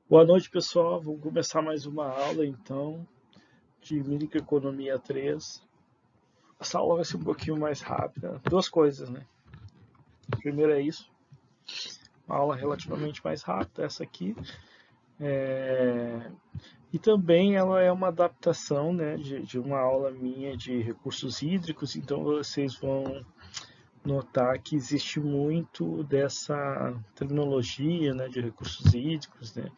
Boa noite, pessoal. Vamos começar mais uma aula, então, de Microeconomia 3. Essa aula vai ser um pouquinho mais rápida. Duas coisas, né? Primeiro é isso, uma aula relativamente mais rápida, essa aqui. E também ela é uma adaptação, né, de uma aula minha de recursos hídricos, então vocês vão notar que existe muito dessa terminologia, né, de recursos hídricos, né,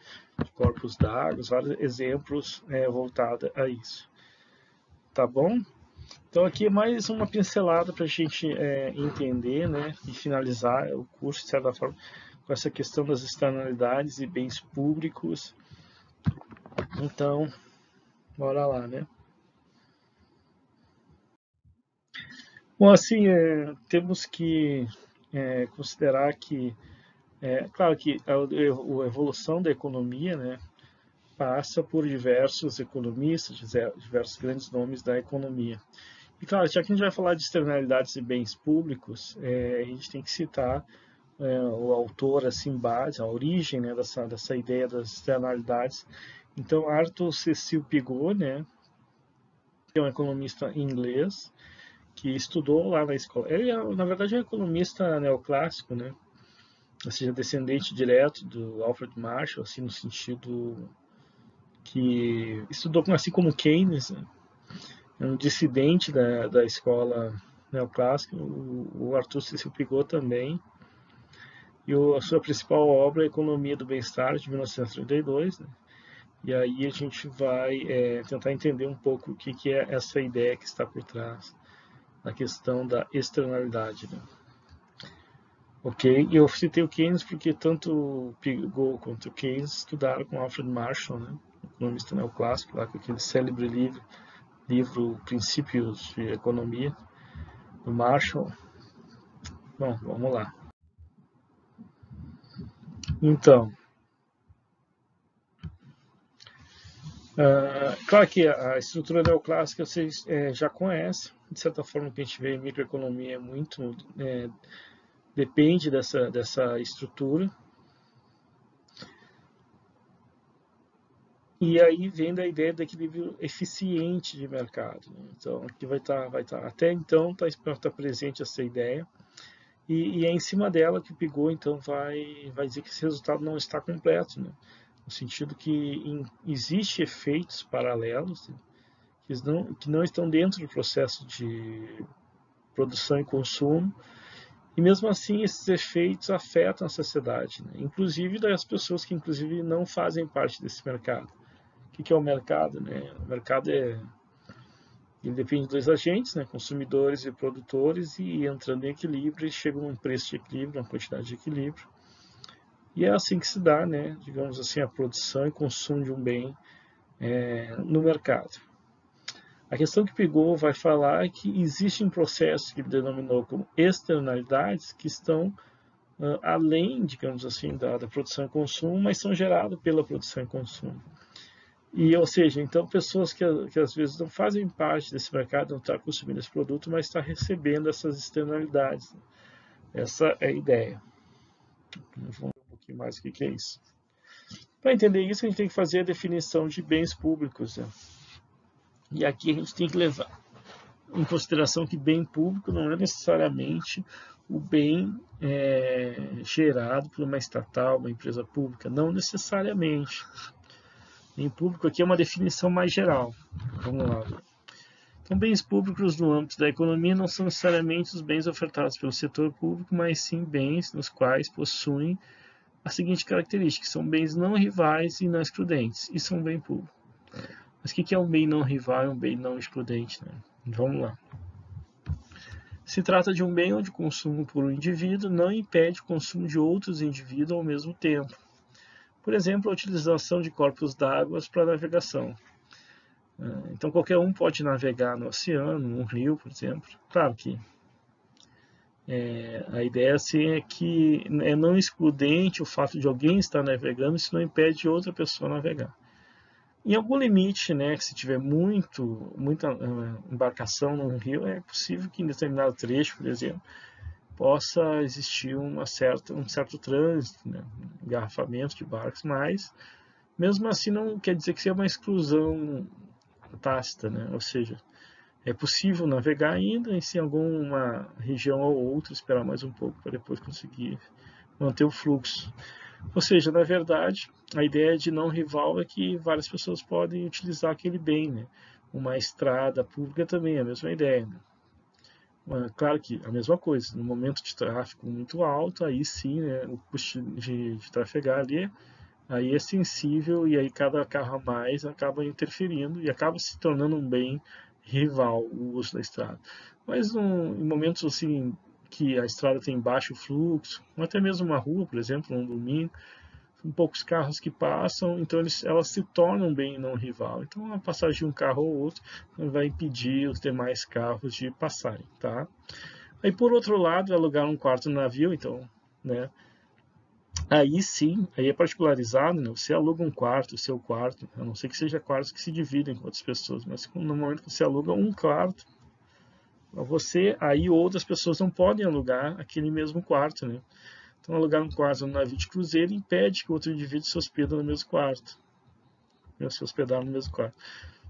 de corpos d'água, vários exemplos voltados a isso. Tá bom? Então aqui é mais uma pincelada para a gente entender, né, e finalizar o curso, de certa forma, com essa questão das externalidades e bens públicos. Então, bora lá, né? Bom, assim, temos que considerar que, claro que a evolução da economia, né, passa por diversos economistas, diversos grandes nomes da economia. E claro, já que a gente vai falar de externalidades e bens públicos, a gente tem que citar o autor, assim, base, a origem, né, dessa ideia das externalidades. Então, Arthur Cecil Pigou, né, que é um economista inglês, que estudou lá na escola. Ele, na verdade, é um economista neoclássico, né, ou seja, descendente direto do Alfred Marshall, assim, no sentido que estudou assim como Keynes, né, é um dissidente da escola neoclássica. O Arthur Cecil Pigou também. E a sua principal obra é Economia do Bem-Estar, de 1932. Né? E aí a gente vai tentar entender um pouco o que é essa ideia que está por trás da questão da externalidade. Né? Ok? E eu citei o Keynes porque tanto o Pigou quanto o Keynes estudaram com Alfred Marshall, né? Economista neoclássico, lá com aquele célebre livro Princípios de Economia, do Marshall. Bom, vamos lá. Então, claro que a estrutura neoclássica vocês já conhecem, de certa forma o que a gente vê em microeconomia é muito, depende dessa estrutura. E aí vem da ideia do equilíbrio eficiente de mercado. Né? Então, aqui vai estar, até então está presente essa ideia. E é em cima dela que o Pigou, então, vai dizer que esse resultado não está completo, né? No sentido que existe efeitos paralelos, né? que não estão dentro do processo de produção e consumo, e mesmo assim esses efeitos afetam a sociedade, né? Inclusive das pessoas que inclusive não fazem parte desse mercado. O que é o mercado? Né? O mercado ele depende de dois agentes, né? Consumidores e produtores, e entrando em equilíbrio, chega a um preço de equilíbrio, uma quantidade de equilíbrio. E é assim que se dá, né? Digamos assim, a produção e consumo de um bem no mercado. A questão que Pigou vai falar é que existem processos que ele denominou como externalidades que estão além, digamos assim, da produção e consumo, mas são gerados pela produção e consumo. E, ou seja, então pessoas que às vezes não fazem parte desse mercado, não estão consumindo esse produto, mas estão recebendo essas externalidades. Essa é a ideia. Vamos ver um pouquinho mais o que é isso. Para entender isso, a gente tem que fazer a definição de bens públicos. Né? E aqui a gente tem que levar em consideração que bem público não é necessariamente o bem gerado por uma estatal, uma empresa pública. Não necessariamente. Bem público aqui é uma definição mais geral. Vamos lá. Então, bens públicos no âmbito da economia não são necessariamente os bens ofertados pelo setor público, mas sim bens nos quais possuem a seguinte característica: são bens não rivais e não excludentes, e são bem público. Mas o que é um bem não rival e um bem não excludente? Né? Vamos lá. Se trata de um bem onde o consumo por um indivíduo não impede o consumo de outros indivíduos ao mesmo tempo. Por exemplo, a utilização de corpos d'água para navegação. Então, qualquer um pode navegar no oceano, num rio, por exemplo. Claro que a ideia assim, é que é não excludente o fato de alguém estar navegando, isso não impede outra pessoa navegar. Em algum limite, né, que se tiver muita embarcação no rio, é possível que em determinado trecho, por exemplo, possa existir um certo trânsito, né, engarrafamento de barcos, mas Mesmo assim, não quer dizer que seja uma exclusão tácita, né? Ou seja, é possível navegar ainda em alguma região ou outra, esperar mais um pouco para depois conseguir manter o fluxo. Ou seja, na verdade, a ideia de não rival é que várias pessoas podem utilizar aquele bem, né? Uma estrada pública também é a mesma ideia, né? Claro que a mesma coisa, no momento de tráfego muito alto, aí sim, né, o custo de trafegar ali aí é sensível e aí cada carro a mais acaba interferindo e acaba se tornando um bem rival o uso da estrada. Mas em momentos assim que a estrada tem baixo fluxo, ou até mesmo uma rua, por exemplo, um domingo, são poucos carros que passam, então elas se tornam um bem não rival. Então a passagem de um carro ou outro não vai impedir os demais carros de passarem, tá? Aí por outro lado, alugar um quarto no navio, então, né? Aí sim, aí é particularizado, né? Você aluga um quarto, o seu quarto, a não ser que seja quartos que se dividem com outras pessoas, mas no momento que você aluga um quarto, você, aí outras pessoas não podem alugar aquele mesmo quarto, né? Então alugar um quarto no navio de cruzeiro impede que outro indivíduo se hospede no mesmo quarto, né? Se hospedar no mesmo quarto.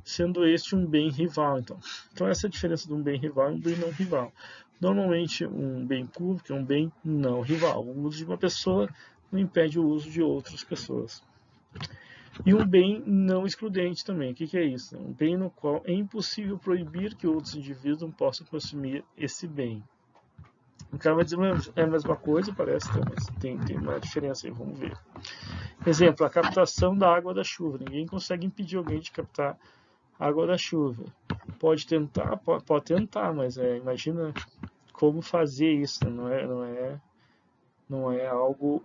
Sendo este um bem rival, então. Então essa é a diferença de um bem rival e um bem não rival. Normalmente um bem público é um bem não rival. O uso de uma pessoa não impede o uso de outras pessoas. E um bem não excludente também. O que é isso? Um bem no qual é impossível proibir que outros indivíduos possam consumir esse bem. O cara vai dizer, é a mesma coisa, parece, mas tem uma diferença aí, vamos ver. Exemplo, a captação da água da chuva. Ninguém consegue impedir alguém de captar água da chuva. Pode tentar, mas imagina como fazer isso. Não é algo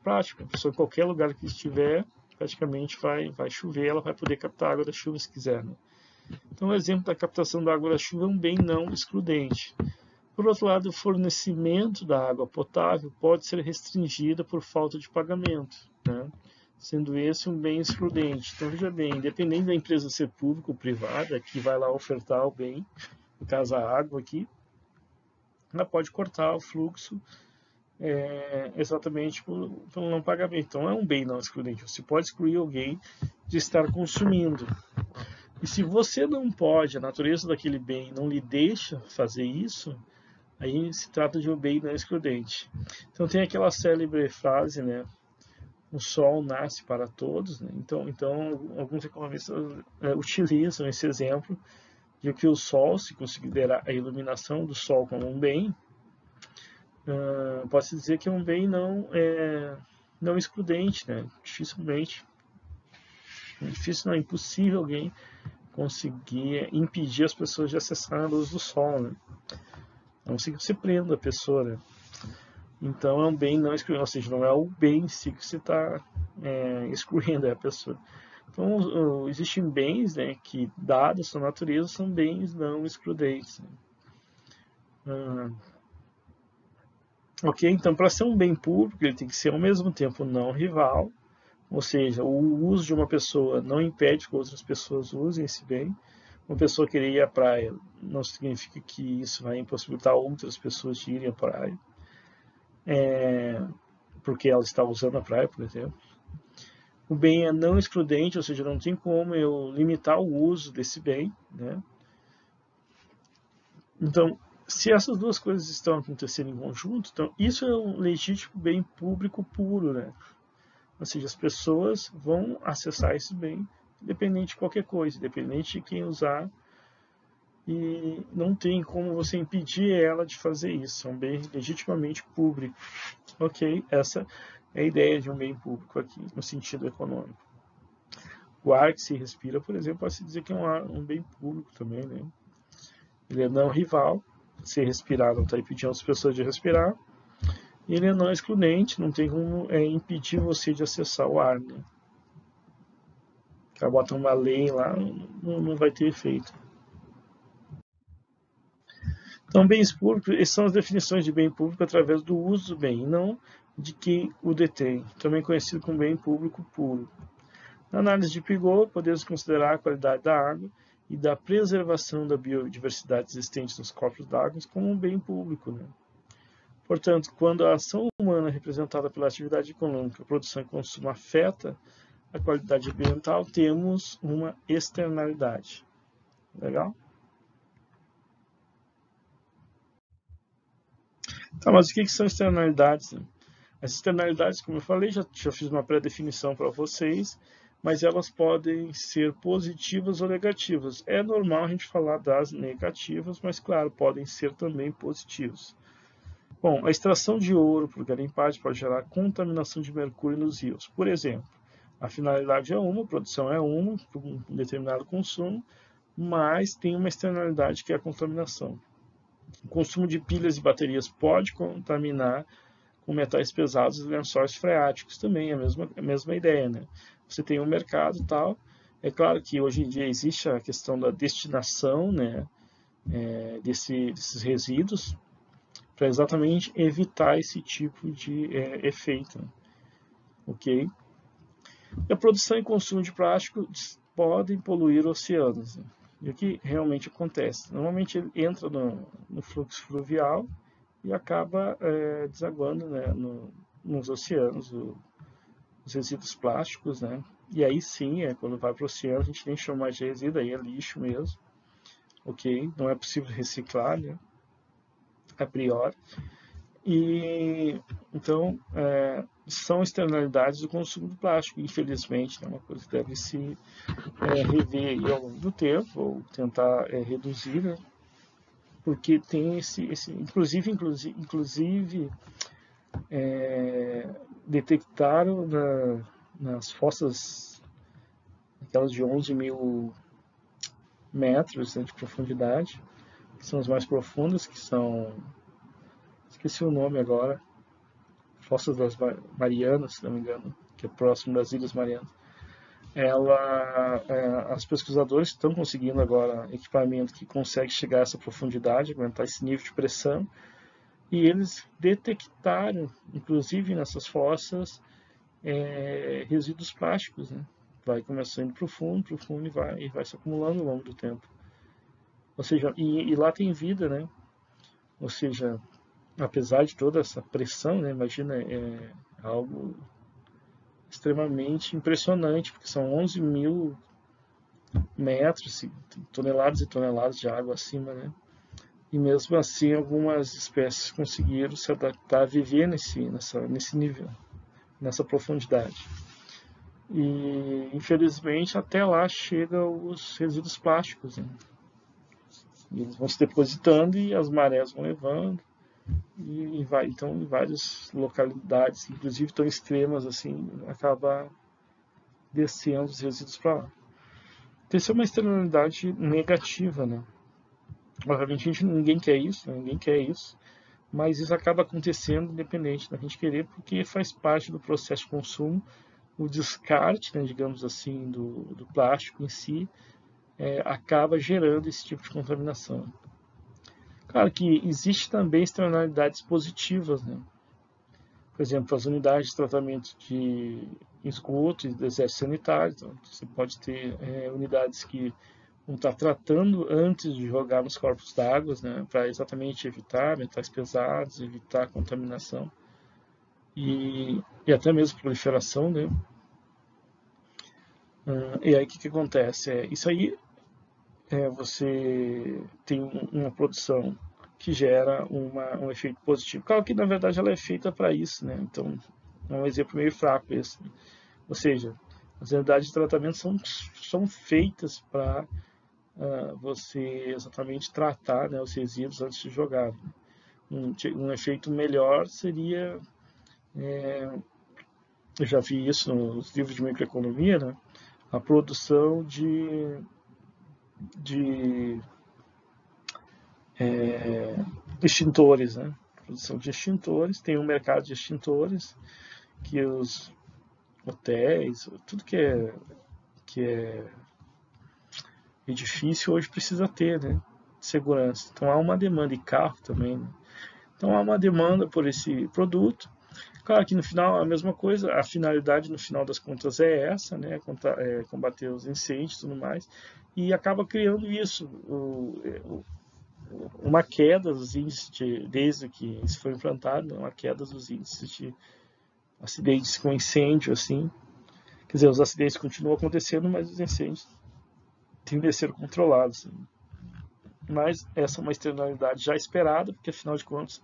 prático. A pessoa, em qualquer lugar que estiver, praticamente vai chover, ela vai poder captar água da chuva se quiser. Né? Então, o exemplo da captação da água da chuva é um bem não excludente. Por outro lado, o fornecimento da água potável pode ser restringido por falta de pagamento, né? Sendo esse um bem excludente. Então, veja bem, independente da empresa ser pública ou privada, que vai lá ofertar o bem, no caso a água aqui, ela pode cortar o fluxo exatamente pelo não pagamento. Então, é um bem não excludente. Você pode excluir alguém de estar consumindo. E se você não pode, a natureza daquele bem não lhe deixa fazer isso, aí se trata de um bem não excludente. Então tem aquela célebre frase, né? O sol nasce para todos, né? Então alguns economistas utilizam esse exemplo de que o sol, se considerar a iluminação do sol como um bem, pode-se dizer que é um bem não excludente, né? Dificilmente, difícil não, é impossível alguém conseguir impedir as pessoas de acessar a luz do sol, né? A não ser que você prenda a pessoa, né? Então é um bem não excluído, ou seja, não é o bem em si que você está excluindo a pessoa. Então existem bens, né, que dados sua natureza são bens não excludentes. Né? Ok, então para ser um bem público ele tem que ser ao mesmo tempo não rival, ou seja, o uso de uma pessoa não impede que outras pessoas usem esse bem. Uma pessoa querer ir à praia não significa que isso vai impossibilitar outras pessoas de irem à praia. Porque ela está usando a praia, por exemplo. O bem é não excludente, ou seja, não tem como eu limitar o uso desse bem, né? Então, se essas duas coisas estão acontecendo em conjunto, então isso é um legítimo bem público puro, né? Ou seja, as pessoas vão acessar esse bem, independente de qualquer coisa, independente de quem usar, e não tem como você impedir ela de fazer isso. É um bem legitimamente público. Ok, essa é a ideia de um bem público aqui, no sentido econômico. O ar que se respira, por exemplo, pode-se dizer que é um bem público também, né? Ele é não rival, se respirar não está impedindo as pessoas de respirar, e ele é não excludente, não tem como impedir você de acessar o ar, né? O cara bota uma lei lá, não vai ter efeito. Então, bens públicos, essas são as definições de bem público através do uso do bem, e não de quem o detém, também conhecido como bem público puro. Na análise de Pigou, podemos considerar a qualidade da água e da preservação da biodiversidade existente nos corpos d'água como um bem público. Né? Portanto, quando a ação humana representada pela atividade econômica, produção e consumo afeta a qualidade ambiental, temos uma externalidade. Legal? Tá, mas o que são externalidades? Né? As externalidades, como eu falei, já fiz uma pré-definição para vocês, mas elas podem ser positivas ou negativas. É normal a gente falar das negativas, mas claro, podem ser também positivas. Bom, a extração de ouro por garimpagem pode gerar contaminação de mercúrio nos rios. Por exemplo, a finalidade é uma, a produção é uma, para um determinado consumo, mas tem uma externalidade que é a contaminação. O consumo de pilhas e baterias pode contaminar com metais pesados e lençóis freáticos também, é a mesma ideia, né? Você tem um mercado e tal, é claro que hoje em dia existe a questão da destinação, né, desses resíduos, para exatamente evitar esse tipo de efeito, né? Ok? E a produção e consumo de plástico podem poluir oceanos, né? E o que realmente acontece? Normalmente ele entra no fluxo fluvial e acaba desaguando, né, nos oceanos, os resíduos plásticos, né? E aí sim, quando vai para o oceano, a gente nem chama mais de resíduo, aí é lixo mesmo, ok? Não é possível reciclar, né? A priori. E então são externalidades do consumo do plástico, infelizmente, é uma coisa que deve se rever ao longo do tempo, ou tentar reduzir, né? Porque tem inclusive detectaram nas fossas, aquelas de 11.000 metros, né, de profundidade, que são as mais profundas, que são, esqueci o nome agora, Fossas das Marianas, se não me engano, que é próximo das Ilhas Marianas. Os pesquisadores estão conseguindo agora equipamento que consegue chegar a essa profundidade, aguentar esse nível de pressão, e eles detectaram, inclusive nessas fossas, resíduos plásticos, né? Vai começando para o fundo e vai se acumulando ao longo do tempo. Ou seja, e lá tem vida, né? Ou seja, apesar de toda essa pressão, né? Imagina, é algo extremamente impressionante, porque são 11.000 metros, toneladas e toneladas de água acima, né? E mesmo assim, algumas espécies conseguiram se adaptar a viver nesse nível, nessa profundidade. E, infelizmente, até lá chegam os resíduos plásticos, né? E eles vão se depositando e as marés vão levando. Então, em várias localidades, inclusive tão extremas assim, acaba descendo os resíduos para lá. Então, isso é uma externalidade negativa, né? Obviamente, ninguém quer isso, né? Ninguém quer isso, mas isso acaba acontecendo independente da gente querer, porque faz parte do processo de consumo. O descarte, né, digamos assim, do plástico em si, acaba gerando esse tipo de contaminação. Claro que existe também externalidades positivas, né? Por exemplo, as unidades de tratamento de esgoto e deserto sanitário. Então, você pode ter unidades que vão estar tratando antes de jogar nos corpos d'água, né, para exatamente evitar metais pesados, evitar contaminação e até mesmo proliferação, né? E aí o que acontece? Isso aí você tem uma produção que gera um efeito positivo. Claro que na verdade ela é feita para isso, né? Então é um exemplo meio fraco esse. Ou seja, as unidades de tratamento são feitas para você exatamente tratar, né, os resíduos antes de jogar. Um efeito melhor seria, eu já vi isso nos livros de microeconomia, né? A produção de extintores, né? Produção de extintores, tem um mercado de extintores que os hotéis, tudo que é edifício hoje precisa ter, né? Segurança. Então há uma demanda, e carro também, né? Então há uma demanda por esse produto. Claro que no final a mesma coisa, a finalidade no final das contas é essa, né? Combater os incêndios e tudo mais, e acaba criando isso, uma queda dos índices, desde que isso foi implantado, uma queda dos índices de acidentes com incêndio, assim. Quer dizer, os acidentes continuam acontecendo, mas os incêndios tendem a ser controlados. Mas essa é uma externalidade já esperada, porque afinal de contas,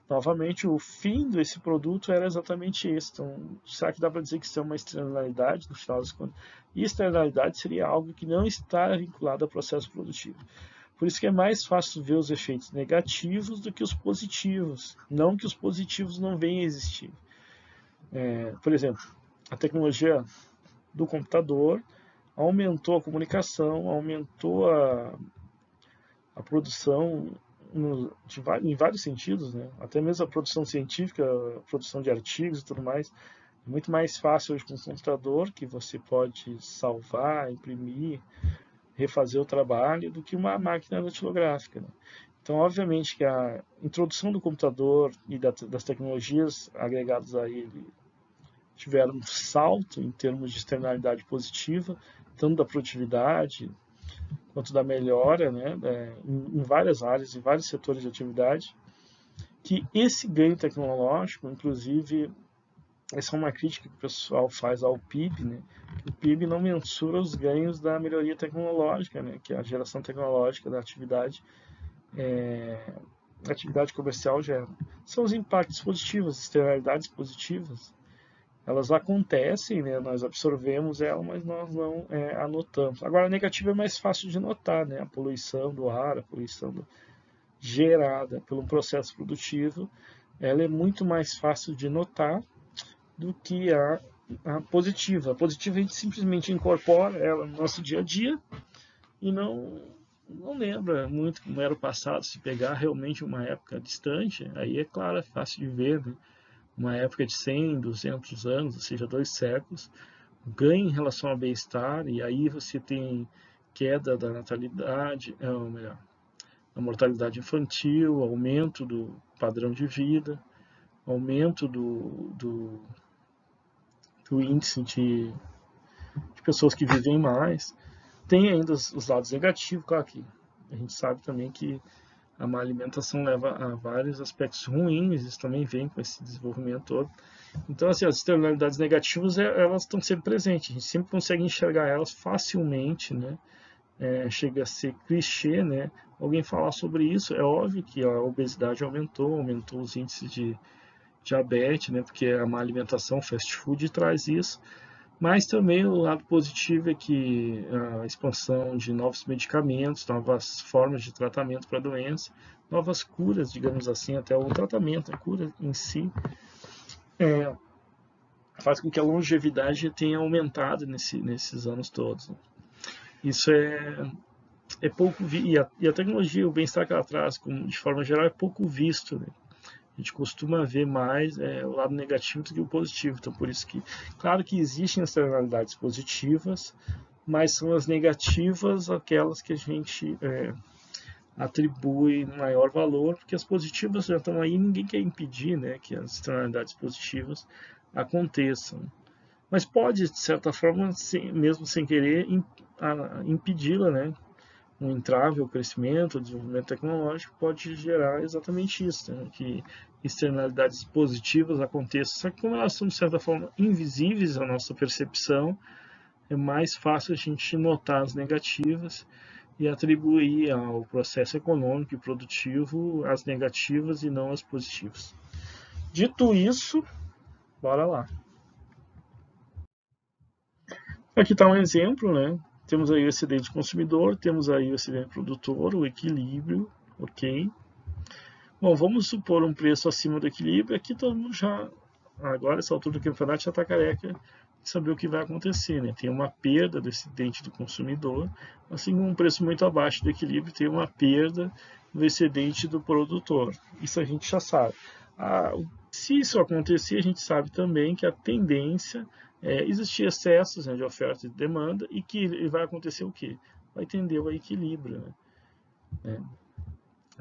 novamente, o fim desse produto era exatamente esse. Então, será que dá para dizer que isso é uma externalidade no final das contas? E externalidade seria algo que não está vinculado ao processo produtivo. Por isso que é mais fácil ver os efeitos negativos do que os positivos. Não que os positivos não venham a existir. Por exemplo, a tecnologia do computador aumentou a comunicação, aumentou a produção em vários sentidos, né? Até mesmo a produção científica, a produção de artigos e tudo mais. É muito mais fácil hoje com o computador, que você pode salvar, imprimir, refazer o trabalho, do que uma máquina datilográfica, né? Então, obviamente que a introdução do computador e das tecnologias agregadas a ele tiveram um salto em termos de externalidade positiva, tanto da produtividade quanto da melhora, né, em várias áreas, em vários setores de atividade, que esse ganho tecnológico, inclusive, essa é uma crítica que o pessoal faz ao PIB, né, que o PIB não mensura os ganhos da melhoria tecnológica, né, que a geração tecnológica da atividade comercial gera. São os impactos positivos, externalidades positivas. Elas acontecem, né? Nós absorvemos ela, mas nós não anotamos. Agora, a negativa é mais fácil de notar, né? A poluição do ar, a poluição gerada pelo processo produtivo, ela é muito mais fácil de notar do que a positiva. A positiva a gente simplesmente incorpora ela no nosso dia a dia e não lembra muito como era o passado. Se pegar realmente uma época distante, aí é claro, é fácil de ver, né? Uma época de 100, 200 anos, ou seja, 2 séculos, ganho em relação ao bem-estar, e aí você tem queda da natalidade, ou melhor, da mortalidade infantil, aumento do padrão de vida, aumento do índice de pessoas que vivem mais. Tem ainda os lados negativos, claro que a gente sabe também que a má alimentação leva a vários aspectos ruins, isso também vem com esse desenvolvimento todo. Então, assim, as externalidades negativas, elas estão sempre presentes, a gente sempre consegue enxergar elas facilmente, né? Chega a ser clichê, né? Alguém falar sobre isso, é óbvio que a obesidade aumentou os índices de diabetes, né? Porque a má alimentação, fast food, traz isso. Mas também o lado positivo é que a expansão de novos medicamentos, novas formas de tratamento para a doença, novas curas, digamos assim, até o tratamento, a cura em si, faz com que a longevidade tenha aumentado nesses anos todos. Isso é pouco visto, e a tecnologia, o bem-estar que ela traz, de forma geral, é pouco visto, né? A gente costuma ver mais o lado negativo do que o positivo. Então, por isso que, claro que existem externalidades positivas, mas são as negativas aquelas que a gente atribui maior valor, porque as positivas já estão aí, ninguém quer impedir, né, que as externalidades positivas aconteçam. Mas pode, de certa forma, mesmo sem querer, impedi-la, né? Um entrave ao crescimento, ao desenvolvimento tecnológico pode gerar exatamente isso, né? Que externalidades positivas aconteçam. Só que como elas são, de certa forma, invisíveis à nossa percepção, é mais fácil a gente notar as negativas e atribuir ao processo econômico e produtivo as negativas e não as positivas. Dito isso, bora lá. Aqui está um exemplo, né? Temos aí o excedente consumidor, temos aí o excedente produtor, o equilíbrio, ok? Bom, vamos supor um preço acima do equilíbrio. Aqui todo mundo já, agora essa altura do campeonato, já está careca de saber o que vai acontecer, né? Tem uma perda do excedente do consumidor, assim como um preço muito abaixo do equilíbrio tem uma perda do excedente do produtor. Isso a gente já sabe. Se isso acontecer, a gente sabe também que a tendência existir excessos, né, de oferta e de demanda, e que vai acontecer o quê? Vai tender ao equilíbrio, né?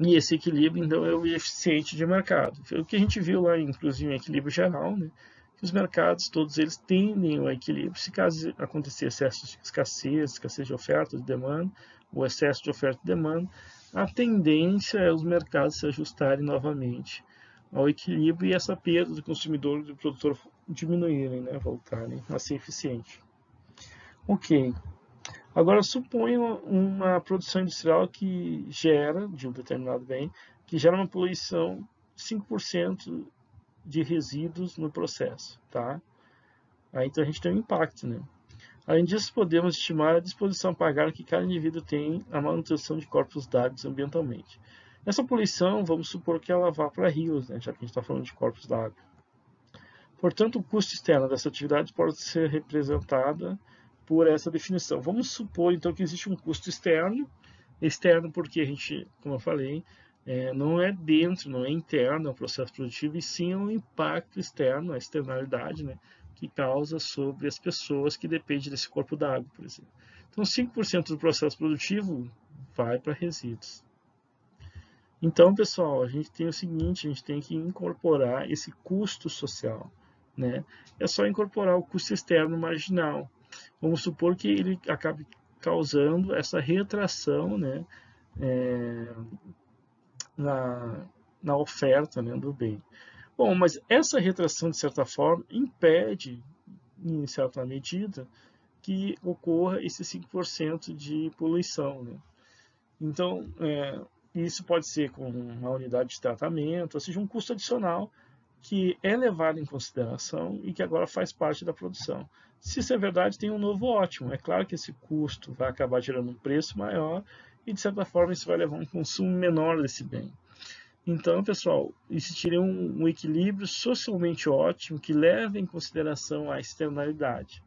E esse equilíbrio, então, é o eficiente de mercado. Foi o que a gente viu lá, inclusive, em equilíbrio geral, né? Que os mercados, todos eles tendem ao equilíbrio. Se caso acontecer excesso de escassez de oferta e de demanda, ou excesso de oferta e demanda, a tendência é os mercados se ajustarem novamente ao equilíbrio, e essa perda do consumidor e do produtor diminuírem, né, voltarem a ser eficientes. Ok. Agora suponha uma produção industrial que gera, de um determinado bem, que gera uma poluição de 5% de resíduos no processo, tá? Aí então a gente tem um impacto, né? Além disso, podemos estimar a disposição a pagar que cada indivíduo tem a manutenção de corpos d'água ambientalmente. Essa poluição, vamos supor que ela vá para rios, né, já que a gente está falando de corpos d'água. Portanto, o custo externo dessa atividade pode ser representada por essa definição. Vamos supor, então, que existe um custo externo porque a gente, como eu falei, não é dentro, não é interno ao processo produtivo, e sim um impacto externo, a externalidade, né, que causa sobre as pessoas que dependem desse corpo d'água, por exemplo. Então, 5% do processo produtivo vai para resíduos. Então, pessoal, a gente tem o seguinte, a gente tem que incorporar esse custo social, né? É só incorporar o custo externo marginal. Vamos supor que ele acabe causando essa retração, né, na oferta, né, do bem. Bom, mas essa retração, de certa forma, impede, em certa medida, que ocorra esse 5% de poluição, né? Então, isso pode ser com uma unidade de tratamento, ou seja, um custo adicional que é levado em consideração e que agora faz parte da produção. Se isso é verdade, tem um novo ótimo. É claro que esse custo vai acabar gerando um preço maior e, de certa forma, isso vai levar a um consumo menor desse bem. Então, pessoal, existiria um equilíbrio socialmente ótimo que leva em consideração a externalidade.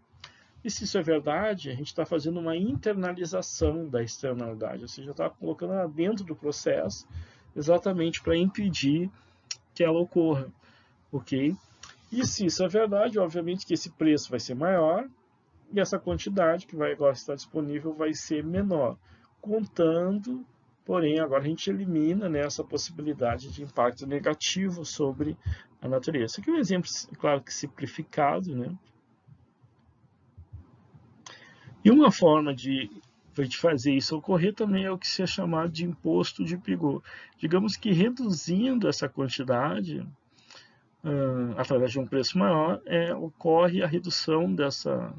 E se isso é verdade, a gente está fazendo uma internalização da externalidade, ou seja, está colocando ela dentro do processo exatamente para impedir que ela ocorra, ok? E se isso é verdade, obviamente que esse preço vai ser maior e essa quantidade que vai agora estar disponível vai ser menor, contando, porém, agora a gente elimina, né, essa possibilidade de impacto negativo sobre a natureza. Aqui é um exemplo, claro que simplificado, né? E uma forma de fazer isso ocorrer também é o que se é chamado de imposto de Pigot. Digamos que reduzindo essa quantidade, através de um preço maior, ocorre a redução dessa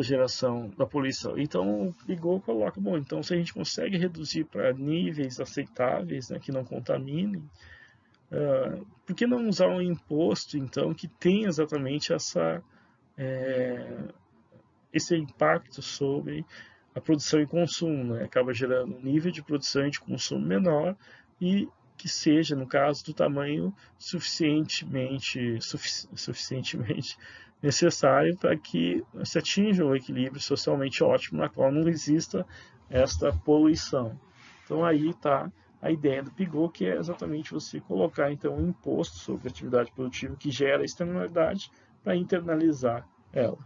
geração da poluição. Então o Pigot coloca, bom, então se a gente consegue reduzir para níveis aceitáveis, né, que não contaminem, por que não usar um imposto, então, que tem exatamente esse impacto sobre a produção e consumo, né? Acaba gerando um nível de produção e de consumo menor e que seja, no caso, do tamanho suficientemente necessário para que se atinja um equilíbrio socialmente ótimo, na qual não exista esta poluição. Então aí está a ideia do Pigot, que é exatamente você colocar então um imposto sobre a atividade produtiva que gera externalidade para internalizar ela,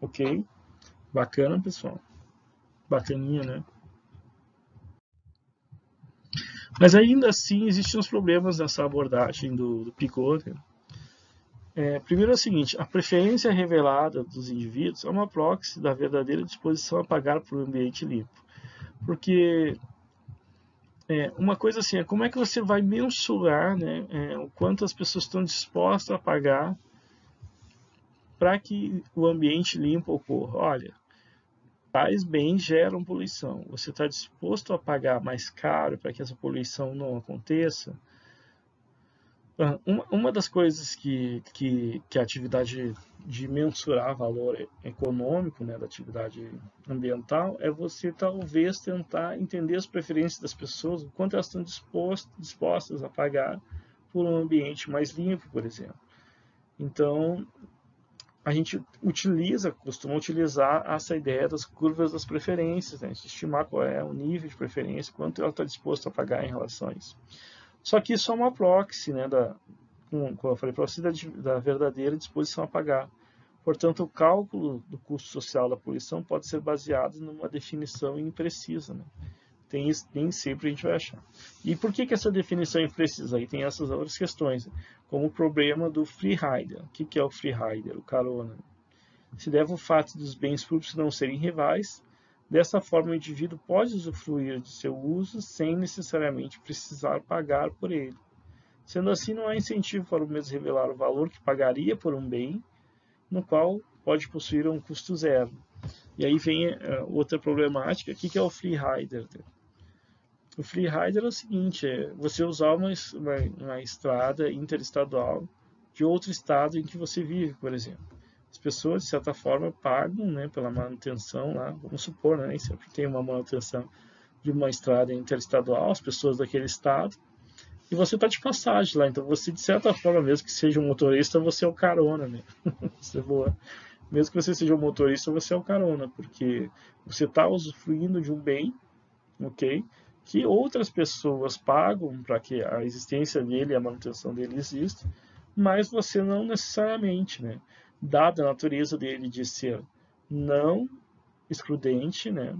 ok? Bacana, pessoal. Bacaninha, né? Mas ainda assim, existem uns problemas nessa abordagem do Pigot. Primeiro é o seguinte, a preferência revelada dos indivíduos é uma proxy da verdadeira disposição a pagar por um ambiente limpo. Porque uma coisa assim, como é que você vai mensurar, né, o quanto as pessoas estão dispostas a pagar para que o ambiente limpo ocorra? Olha, tais bens geram poluição. Você está disposto a pagar mais caro para que essa poluição não aconteça? Uma das coisas que a atividade de mensurar valor econômico, né, da atividade ambiental é você talvez tentar entender as preferências das pessoas, o quanto elas estão dispostas a pagar por um ambiente mais limpo, por exemplo. Então, a gente costuma utilizar essa ideia das curvas das preferências, né? Estimar qual é o nível de preferência, quanto ela está disposta a pagar em relação a isso. Só que isso é uma proxy, né, como eu falei, proxy da verdadeira disposição a pagar. Portanto, o cálculo do custo social da poluição pode ser baseado numa definição imprecisa, né? Nem sempre a gente vai achar. E por que essa definição é imprecisa? Aí tem essas outras questões, como o problema do free rider. O que é o free rider? O carona. Se deve ao fato dos bens públicos não serem rivais, dessa forma o indivíduo pode usufruir de seu uso sem necessariamente precisar pagar por ele. Sendo assim, não há incentivo para o mesmo revelar o valor que pagaria por um bem no qual pode possuir um custo zero. E aí vem outra problemática, o que é o free rider? O free rider é o seguinte, você usar uma estrada interestadual de outro estado em que você vive, por exemplo. As pessoas, de certa forma, pagam, né, pela manutenção lá, vamos supor, né, sempre tem uma manutenção de uma estrada interestadual, as pessoas daquele estado, e você está de passagem lá, então você, de certa forma, mesmo que seja um motorista, você é o carona, né? Isso é boa. Mesmo que você seja um motorista, você é o carona, porque você está usufruindo de um bem, ok? Que outras pessoas pagam para que a existência dele, a manutenção dele exista, mas você não necessariamente, né? Dada a natureza dele de ser não excludente, né?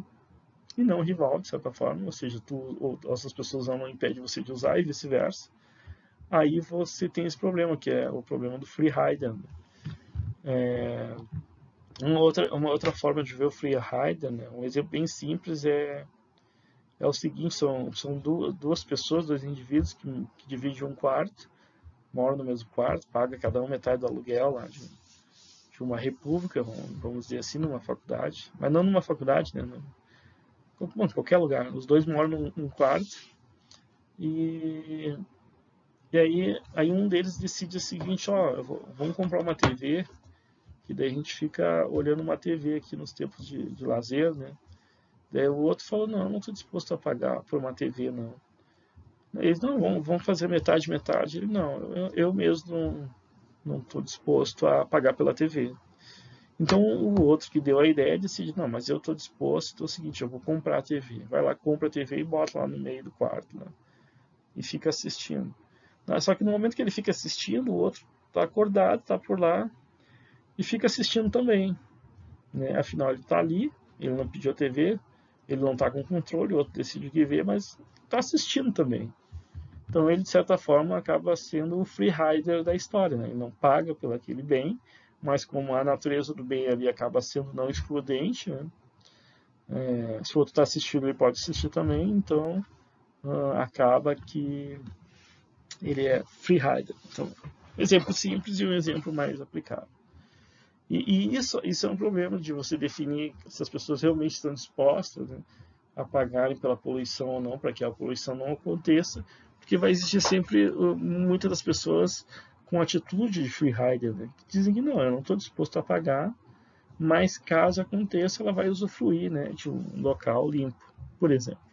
E não rival, de certa forma, ou seja, tu ou essas pessoas não impedem você de usar e vice-versa. Aí você tem esse problema, que é o problema do free rider. Uma outra forma de ver o free rider, né? Um exemplo bem simples é o seguinte, são duas pessoas, dois indivíduos que dividem um quarto, moram no mesmo quarto, paga cada um metade do aluguel lá de uma república, vamos dizer assim, numa faculdade, mas não numa faculdade, né? Em qualquer lugar. Os dois moram num quarto e, aí um deles decide o seguinte, ó, vamos comprar uma TV, que daí a gente fica olhando uma TV aqui nos tempos de lazer, né? Daí o outro falou, não estou disposto a pagar por uma TV, não. Eles, não, vamos fazer metade, metade. Ele, não, eu mesmo não estou disposto a pagar pela TV. Então o outro que deu a ideia decide, não, mas eu estou disposto, é o seguinte, eu vou comprar a TV. Vai lá, compra a TV e bota lá no meio do quarto, né? E fica assistindo. Só que no momento que ele fica assistindo, o outro está acordado, está por lá e fica assistindo também, né? Afinal, ele está ali, ele não pediu a TV, ele não está com controle, o outro decide o que vê, mas está assistindo também. Então ele, de certa forma, acaba sendo o free rider da história, né? Ele não paga pelo aquele bem, mas como a natureza do bem ali acaba sendo não excludente, né? Se o outro está assistindo, ele pode assistir também, então acaba que ele é free rider. Então, exemplo simples e um exemplo mais aplicado. E isso é um problema de você definir se as pessoas realmente estão dispostas, né, a pagarem pela poluição ou não, para que a poluição não aconteça, porque vai existir sempre muitas das pessoas com atitude de free rider, né, que dizem que não, eu não estou disposto a pagar, mas caso aconteça, ela vai usufruir, né, de um local limpo, por exemplo.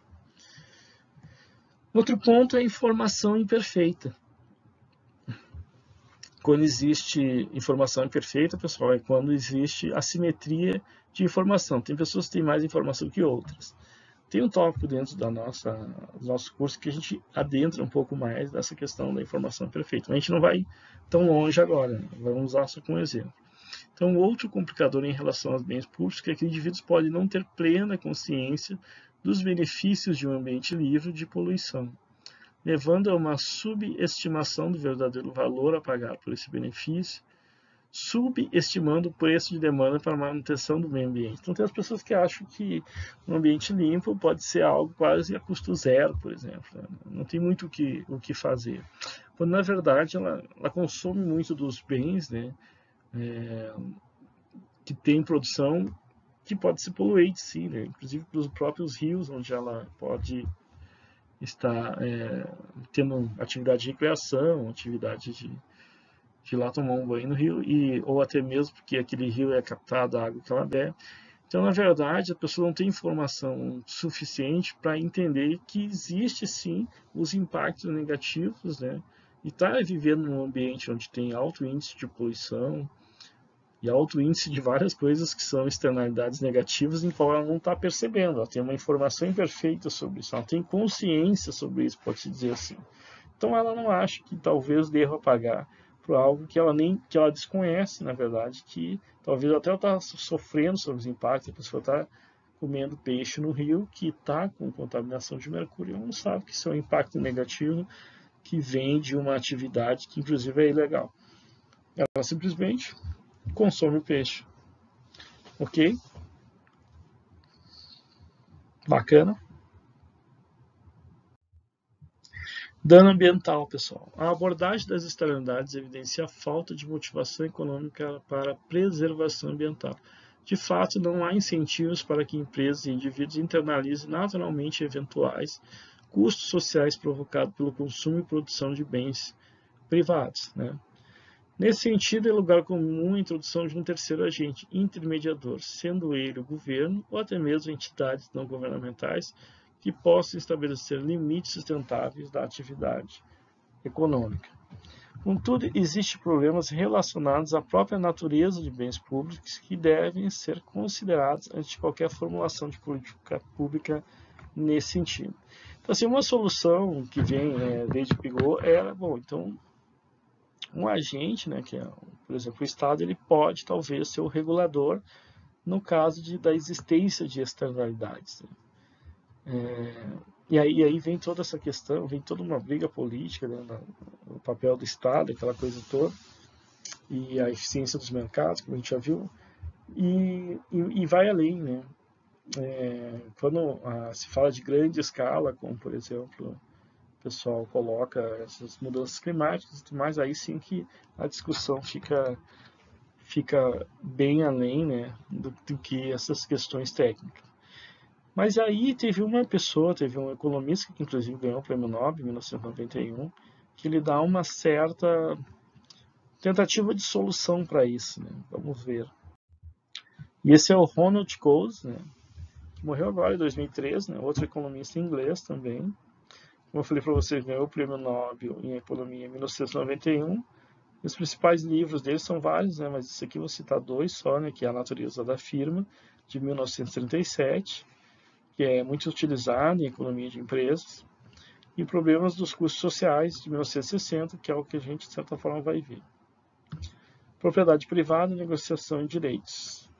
Outro ponto é a informação imperfeita. Quando existe informação imperfeita, pessoal, é quando existe assimetria de informação. Tem pessoas que têm mais informação que outras. Tem um tópico dentro do nosso curso que a gente adentra um pouco mais dessa questão da informação perfeita. Mas a gente não vai tão longe agora, né? Vamos usar só como exemplo. Então, outro complicador em relação aos bens públicos é que indivíduos podem não ter plena consciência dos benefícios de um ambiente livre de poluição, levando a uma subestimação do verdadeiro valor a pagar por esse benefício, subestimando o preço de demanda para a manutenção do meio ambiente. Então, tem as pessoas que acham que um ambiente limpo pode ser algo quase a custo zero, por exemplo. Né? Não tem muito o que fazer. Quando, na verdade, ela consome muito dos bens, né, que tem produção que pode ser poluente, sim, né? Inclusive para os próprios rios, onde ela pode estar tendo atividade de recreação, atividade de ir lá tomar um banho no rio, ou até mesmo porque aquele rio é captado a água que ela bebe. Então, na verdade, a pessoa não tem informação suficiente para entender que existe sim os impactos negativos, né? E está vivendo num ambiente onde tem alto índice de poluição e alto índice de várias coisas que são externalidades negativas em qual ela não está percebendo. Ela tem uma informação imperfeita sobre isso, ela tem consciência sobre isso, pode-se dizer assim. Então ela não acha que talvez deva pagar por algo que ela desconhece, na verdade, que talvez até ela está sofrendo sobre os impactos, a pessoa está comendo peixe no rio que está com contaminação de mercúrio, ela não sabe que isso é um impacto negativo que vem de uma atividade que inclusive é ilegal. Ela simplesmente consome o peixe. Ok? Bacana? Dano ambiental, pessoal. A abordagem das externalidades evidencia a falta de motivação econômica para a preservação ambiental. De fato, não há incentivos para que empresas e indivíduos internalizem naturalmente eventuais custos sociais provocados pelo consumo e produção de bens privados, né? Nesse sentido, é lugar comum a introdução de um terceiro agente intermediador, sendo ele o governo ou até mesmo entidades não governamentais que possam estabelecer limites sustentáveis da atividade econômica. Contudo, existem problemas relacionados à própria natureza de bens públicos que devem ser considerados antes de qualquer formulação de política pública nesse sentido. Então, assim, uma solução que vem desde Pigot era, bom, então, um agente, né, que é, por exemplo, o Estado, ele pode talvez ser o regulador no caso da existência de externalidades. E aí vem toda essa questão, vem toda uma briga política, né, no papel do Estado, aquela coisa toda, e a eficiência dos mercados, como a gente já viu, e vai além, né? Quando se fala de grande escala, como por exemplo o pessoal coloca essas mudanças climáticas e tudo mais, aí sim que a discussão fica bem além, né, do que essas questões técnicas. Mas aí teve um economista que inclusive ganhou o Prêmio Nobel em 1991, que ele dá uma certa tentativa de solução para isso, né? Vamos ver. E esse é o Ronald Coase, né? Que morreu agora em 2003, né? Outro economista inglês também. Como eu falei para vocês, ganhou o Prêmio Nobel em Economia em 1991. Os principais livros dele são vários, né? Mas esse aqui eu vou citar dois só, né? Que é A Natureza da Firma, de 1937, que é muito utilizado em economia de empresas, e Problemas dos Custos Sociais, de 1960, que é o que a gente, de certa forma, vai ver. Propriedade privada e negociação de direitos.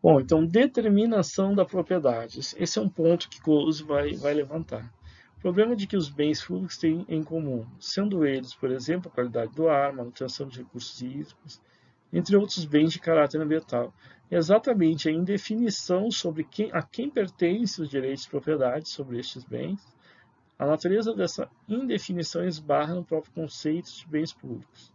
Bom, então, determinação da propriedade. Esse é um ponto que Coase vai levantar. O problema de que os bens públicos têm em comum, sendo eles, por exemplo, a qualidade do ar, manutenção de recursos hídricos, entre outros bens de caráter ambiental. É exatamente a indefinição sobre a quem pertencem os direitos de propriedade sobre estes bens. A natureza dessa indefinição esbarra no próprio conceito de bens públicos.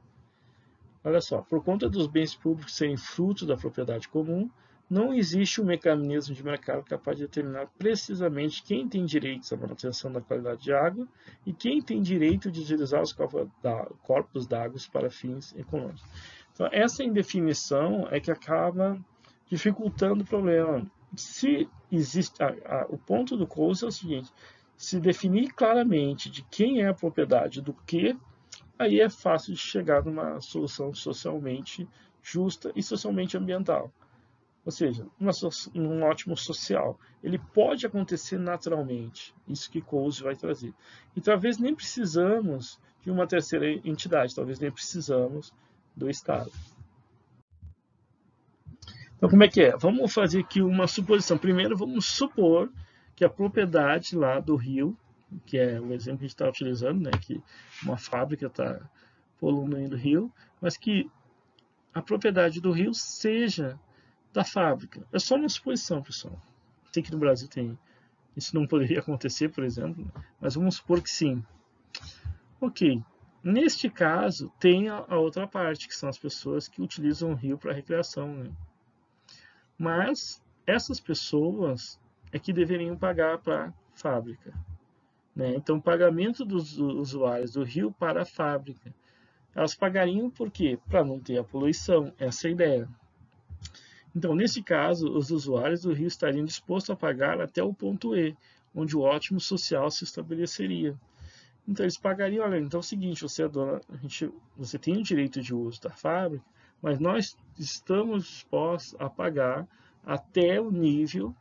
Olha só, por conta dos bens públicos serem fruto da propriedade comum, não existe um mecanismo de mercado capaz de determinar precisamente quem tem direitos à manutenção da qualidade de água e quem tem direito de utilizar os corpos d'água para fins econômicos. Então, essa indefinição é que acaba dificultando o problema. Se existe, o ponto do Coase é o seguinte: se definir claramente de quem é a propriedade do que, aí é fácil de chegar numa solução socialmente justa e socialmente ambiental. Ou seja, um ótimo social. Ele pode acontecer naturalmente, isso que Coase vai trazer. E talvez nem precisamos de uma terceira entidade, talvez nem precisamos do Estado. Então, como é que é? Vamos fazer aqui uma suposição. Primeiro, vamos supor que a propriedade lá do rio, que é o exemplo que a gente está utilizando, né, que uma fábrica está poluindo o rio, mas que a propriedade do rio seja da fábrica. É só uma suposição, pessoal. Sei que no Brasil isso não poderia acontecer, por exemplo, mas vamos supor que sim. Ok. Neste caso, tem a outra parte, que são as pessoas que utilizam o rio para recreação, né? Mas essas pessoas é que deveriam pagar para a fábrica, né? Então, o pagamento dos usuários do rio para a fábrica. Elas pagariam por quê? Para não ter a poluição. Essa é a ideia. Então, nesse caso, os usuários do rio estariam dispostos a pagar até o ponto E, onde o ótimo social se estabeleceria. Então, eles pagariam, olha, então é o seguinte, você é dona, você tem o direito de uso da fábrica, mas nós estamos dispostos a pagar até o nível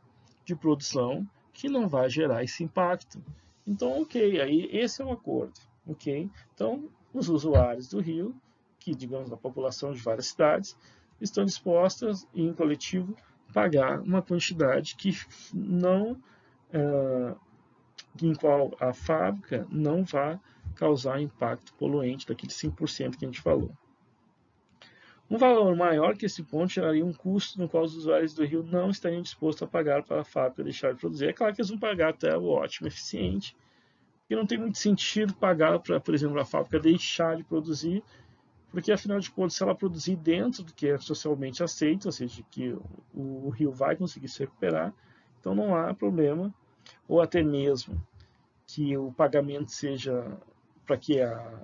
de produção que não vai gerar esse impacto. Então, ok, aí esse é o acordo, ok? Então, os usuários do rio, que digamos a população de várias cidades, estão dispostas em coletivo pagar uma quantidade que não em qual a fábrica não vai causar impacto poluente daquele 5% que a gente falou. Um valor maior que esse ponto geraria um custo no qual os usuários do rio não estariam dispostos a pagar para a fábrica deixar de produzir. É claro que eles vão pagar até o ótimo eficiente, E não tem muito sentido pagar para, por exemplo, a fábrica deixar de produzir, porque afinal de contas, se ela produzir dentro do que é socialmente aceito, ou seja, que o rio vai conseguir se recuperar, então não há problema, ou até mesmo que o pagamento seja para que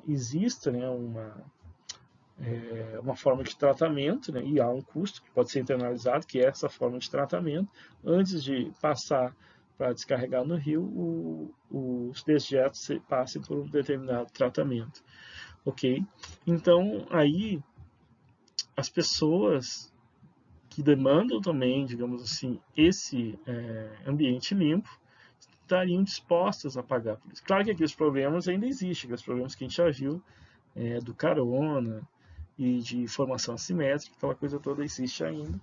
exista, né, uma forma de tratamento, né, e há um custo que pode ser internalizado, que é essa forma de tratamento, antes de passar para descarregar no rio, os dejetos passem por um determinado tratamento. Ok? Então, aí, as pessoas que demandam também, digamos assim, esse ambiente limpo, estariam dispostas a pagar por isso. Claro que aqueles problemas ainda existem, aqueles problemas que a gente já viu, do carona e de formação assimétrica, aquela coisa toda existe ainda.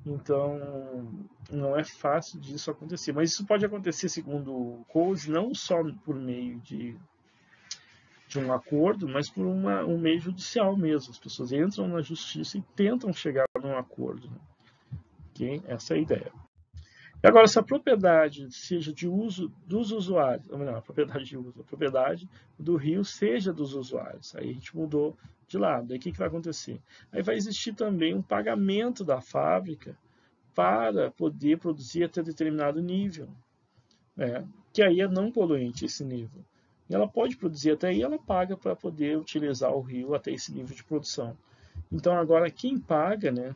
Então, não é fácil disso acontecer. Mas isso pode acontecer, segundo o Coase, não só por meio de um acordo, mas por um meio judicial mesmo. As pessoas entram na justiça e tentam chegar num acordo. Né? Okay? Essa é a ideia. E agora, se a propriedade seja de uso dos usuários, ou melhor, a propriedade de uso, a propriedade do rio seja dos usuários, aí a gente mudou de lado. Aí o que vai acontecer? Aí vai existir também um pagamento da fábrica para poder produzir até determinado nível, né? Que aí é não poluente esse nível. E ela pode produzir até aí, ela paga para poder utilizar o rio até esse nível de produção. Então agora quem paga, né,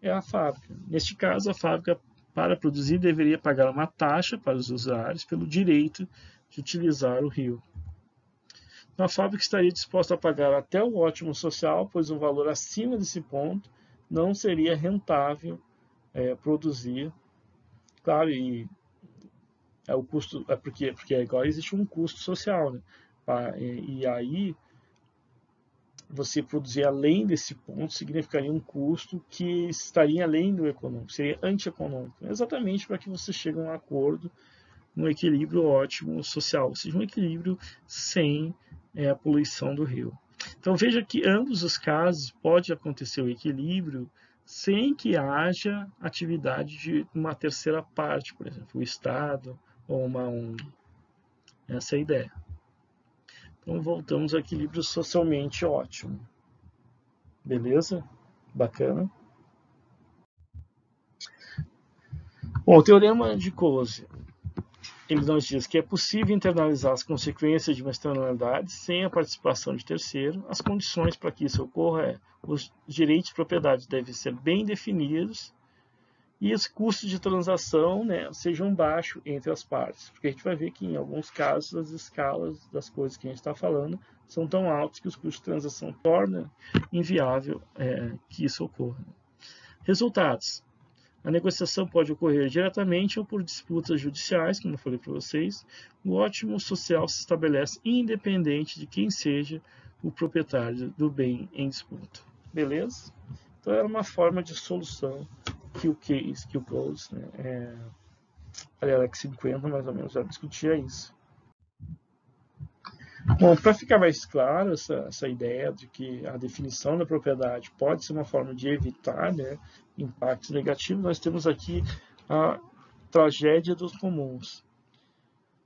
é a fábrica. Neste caso, a fábrica, para produzir, deveria pagar uma taxa para os usuários pelo direito de utilizar o rio. Então, a fábrica estaria disposta a pagar até o ótimo social, pois um valor acima desse ponto não seria rentável produzir. Claro, e o custo porque agora existe um custo social, né? E aí você produzir além desse ponto significaria um custo que estaria além do econômico, seria antieconômico, exatamente para que você chegue a um acordo, um equilíbrio ótimo social, ou seja, um equilíbrio sem a poluição do rio. Então veja que ambos os casos pode acontecer o equilíbrio sem que haja atividade de uma terceira parte, por exemplo, o Estado ou uma ONG. Essa é a ideia. Então voltamos ao equilíbrio socialmente ótimo. Beleza? Bacana. Bom, o teorema de Coase, ele nos diz que é possível internalizar as consequências de uma externalidade sem a participação de terceiro. As condições para que isso ocorra os direitos de propriedade devem ser bem definidos e os custos de transação, né, sejam baixos entre as partes. Porque a gente vai ver que em alguns casos as escalas das coisas que a gente está falando são tão altos que os custos de transação tornam inviável que isso ocorra. Resultados. A negociação pode ocorrer diretamente ou por disputas judiciais, como eu falei para vocês. O ótimo social se estabelece independente de quem seja o proprietário do bem em disputa. Beleza? Então era uma forma de solução que o Coase, né, a Alex 50 mais ou menos já discutia isso. Bom, para ficar mais claro essa ideia de que a definição da propriedade pode ser uma forma de evitar, né, impactos negativos, nós temos aqui a tragédia dos comuns.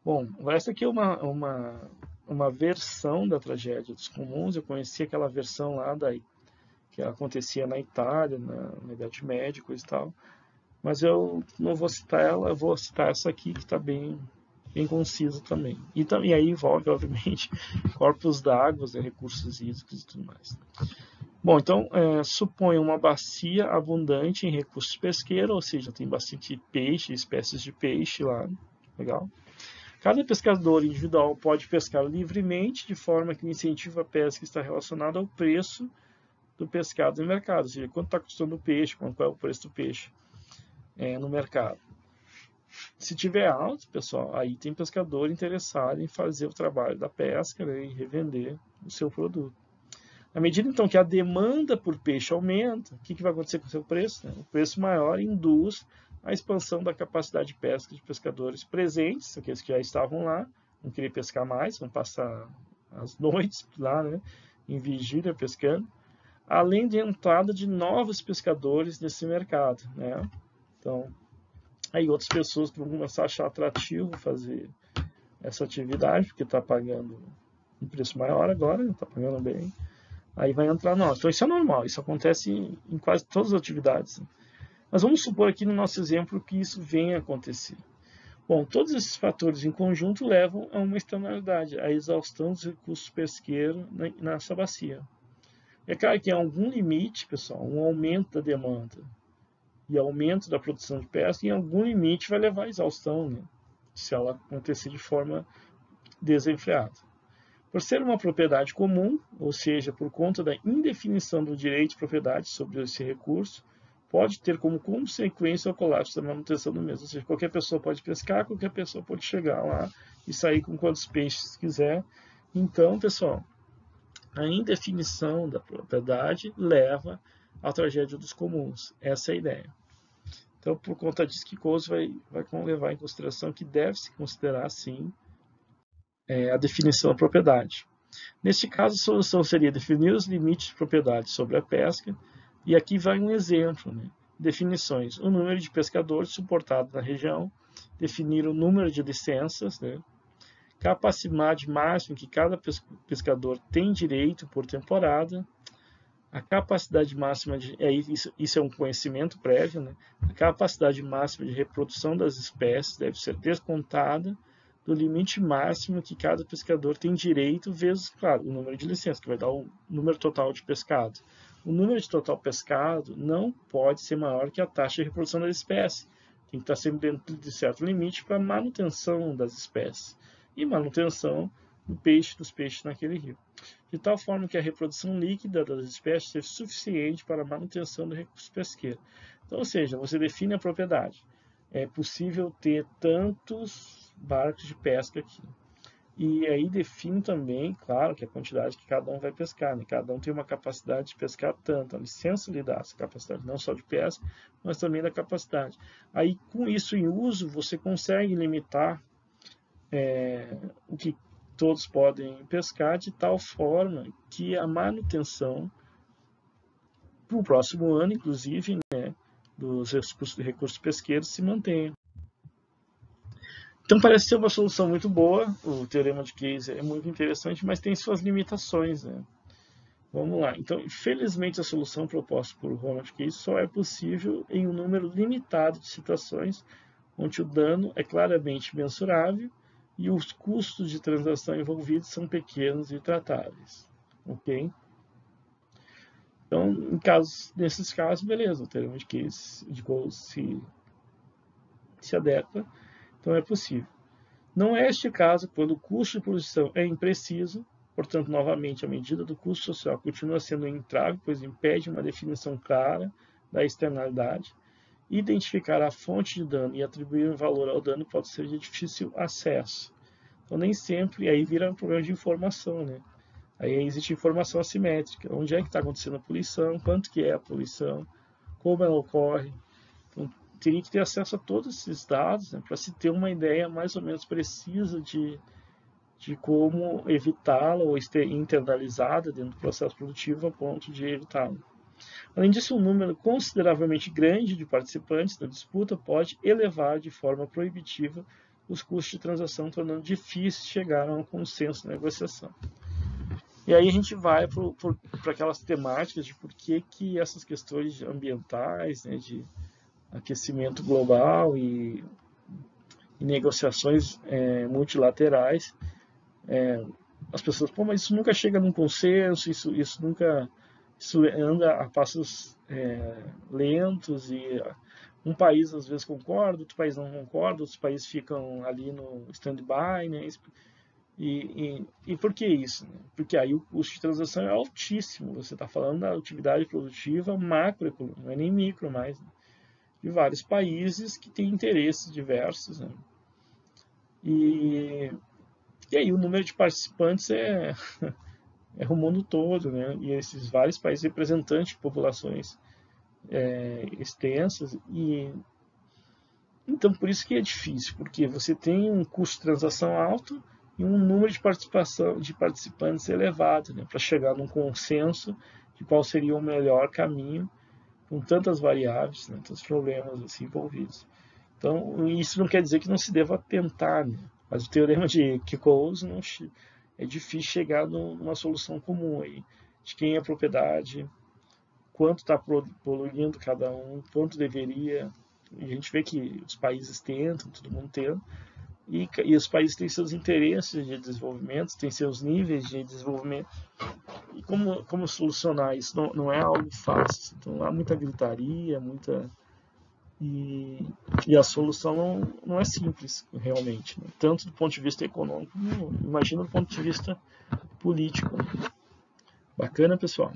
Bom, essa aqui é uma versão da tragédia dos comuns. Eu conheci aquela versão lá que acontecia na Itália, na Idade Média e tal, mas eu não vou citar ela, eu vou citar essa aqui que está bem concisa também. E aí envolve, obviamente, corpos d'água, recursos hídricos e tudo mais. Bom, então, suponha uma bacia abundante em recursos pesqueiros, ou seja, tem bastante peixe, espécies de peixe lá, legal? Cada pescador individual pode pescar livremente, de forma que o incentivo à pesca está relacionado ao preço do pescado no mercado, ou seja, quanto está custando o peixe, qual é o preço do peixe no mercado. Se tiver alto, pessoal, aí tem pescador interessado em fazer o trabalho da pesca, né, e revender o seu produto. À medida, então, que a demanda por peixe aumenta, o que vai acontecer com o seu preço? Né? O preço maior induz a expansão da capacidade de pesca de pescadores presentes, aqueles que já estavam lá, vão querer pescar mais, vão passar as noites lá, né, em vigília pescando, além de entrada de novos pescadores nesse mercado. Né? Então, aí outras pessoas vão começar a achar atrativo fazer essa atividade, porque está pagando um preço maior agora, está pagando bem, aí vai entrar nós. Então isso é normal, isso acontece em quase todas as atividades. Mas vamos supor aqui no nosso exemplo que isso venha a acontecer. Bom, todos esses fatores em conjunto levam a uma externalidade, a exaustão dos recursos pesqueiros nessa bacia. É claro que em algum limite, pessoal, um aumento da demanda e aumento da produção de pesca, em algum limite vai levar à exaustão, né? Se ela acontecer de forma desenfreada. Por ser uma propriedade comum, ou seja, por conta da indefinição do direito de propriedade sobre esse recurso, pode ter como consequência o colapso da manutenção do mesmo. Ou seja, qualquer pessoa pode pescar, qualquer pessoa pode chegar lá e sair com quantos peixes quiser. Então, pessoal, a indefinição da propriedade leva à tragédia dos comuns. Essa é a ideia. Então, por conta disso, que Coase vai levar em consideração que deve-se considerar, sim, a definição da propriedade. Neste caso, a solução seria definir os limites de propriedade sobre a pesca, e aqui vai um exemplo, né? Definições: o número de pescadores suportado na região, definir o número de licenças, né? Capacidade máxima que cada pescador tem direito por temporada, a capacidade máxima de... isso é um conhecimento prévio, né? A capacidade máxima de reprodução das espécies deve ser descontada do limite máximo que cada pescador tem direito, vezes, claro, o número de licenças, que vai dar o número total de pescado. O número de total pescado não pode ser maior que a taxa de reprodução das espécies. Tem que estar sempre dentro de certo limite para manutenção das espécies e manutenção dos peixes naquele rio. De tal forma que a reprodução líquida das espécies seja suficiente para a manutenção do recurso pesqueiro. Então, ou seja, você define a propriedade. É possível ter tantos barcos de pesca aqui. E aí define também, claro, que a quantidade que cada um vai pescar, né? Cada um tem uma capacidade de pescar tanto. A licença lhe dá essa capacidade, não só de pesca, mas também da capacidade. Aí, com isso em uso, você consegue limitar o que todos podem pescar de tal forma que a manutenção para o próximo ano, inclusive, né, dos recursos pesqueiros se mantenha. Então parece ser uma solução muito boa, o teorema de Keyes é muito interessante, mas tem suas limitações, né? Vamos lá. Então, infelizmente, a solução proposta por Ronald Keyes só é possível em um número limitado de situações onde o dano é claramente mensurável e os custos de transação envolvidos são pequenos e tratáveis. Ok? Então, nesses casos, beleza, o teorema de Keyes se adequa, então é possível. Não é este caso quando o custo de produção é impreciso, portanto, novamente, a medida do custo social continua sendo um entrave, pois impede uma definição clara da externalidade. Identificar a fonte de dano e atribuir um valor ao dano pode ser de difícil acesso. Então, nem sempre, aí vira um problema de informação, né? Aí existe informação assimétrica. Onde é que está acontecendo a poluição, quanto que é a poluição, como ela ocorre. Então, teria que ter acesso a todos esses dados, né, para se ter uma ideia mais ou menos precisa de como evitá-la ou internalizada dentro do processo produtivo a ponto de evitá-la. Além disso, um número consideravelmente grande de participantes da disputa pode elevar de forma proibitiva os custos de transação, tornando difícil chegar a um consenso na negociação. E aí a gente vai para aquelas temáticas de por que essas questões ambientais, né, de aquecimento global e negociações multilaterais, as pessoas, pô, mas isso nunca chega num consenso, isso anda a passos lentos e um país às vezes concorda, outro país não concorda, outros países ficam ali no stand-by, né? E por que isso? Né? Porque aí o custo de transação é altíssimo. Você está falando da atividade produtiva macroeconômica, não é nem micro mais, né? De vários países que têm interesses diversos. Né? E aí o número de participantes é o mundo todo, né? E esses vários países representantes de populações extensas. Então, por isso que é difícil, porque você tem um custo de transação alto e um número de participantes elevado, né? Para chegar num consenso de qual seria o melhor caminho, com tantas variáveis, né? Tantos problemas assim envolvidos. Então, isso não quer dizer que não se deva tentar, né? Mas o teorema de Coase não é difícil chegar numa solução comum aí, de quem é a propriedade, quanto está poluindo cada um, quanto deveria. E a gente vê que os países tentam, todo mundo tenta, e os países têm seus interesses de desenvolvimento, têm seus níveis de desenvolvimento. E como solucionar isso? Não é algo fácil. Então há muita gritaria, e a solução não é simples, realmente. Né? Tanto do ponto de vista econômico, imagina do ponto de vista político. Bacana, pessoal?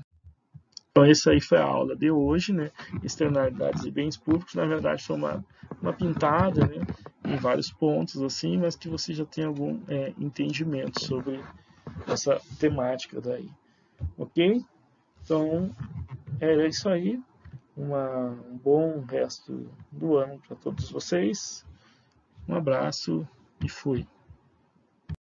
Então, essa aí foi a aula de hoje, né? Externalidades e bens públicos. Na verdade, foi uma pintada, né? Em vários pontos, assim, mas que você já tem algum entendimento sobre essa temática daí. Ok? Então, é isso aí. Um bom resto do ano para todos vocês. Um abraço e fui.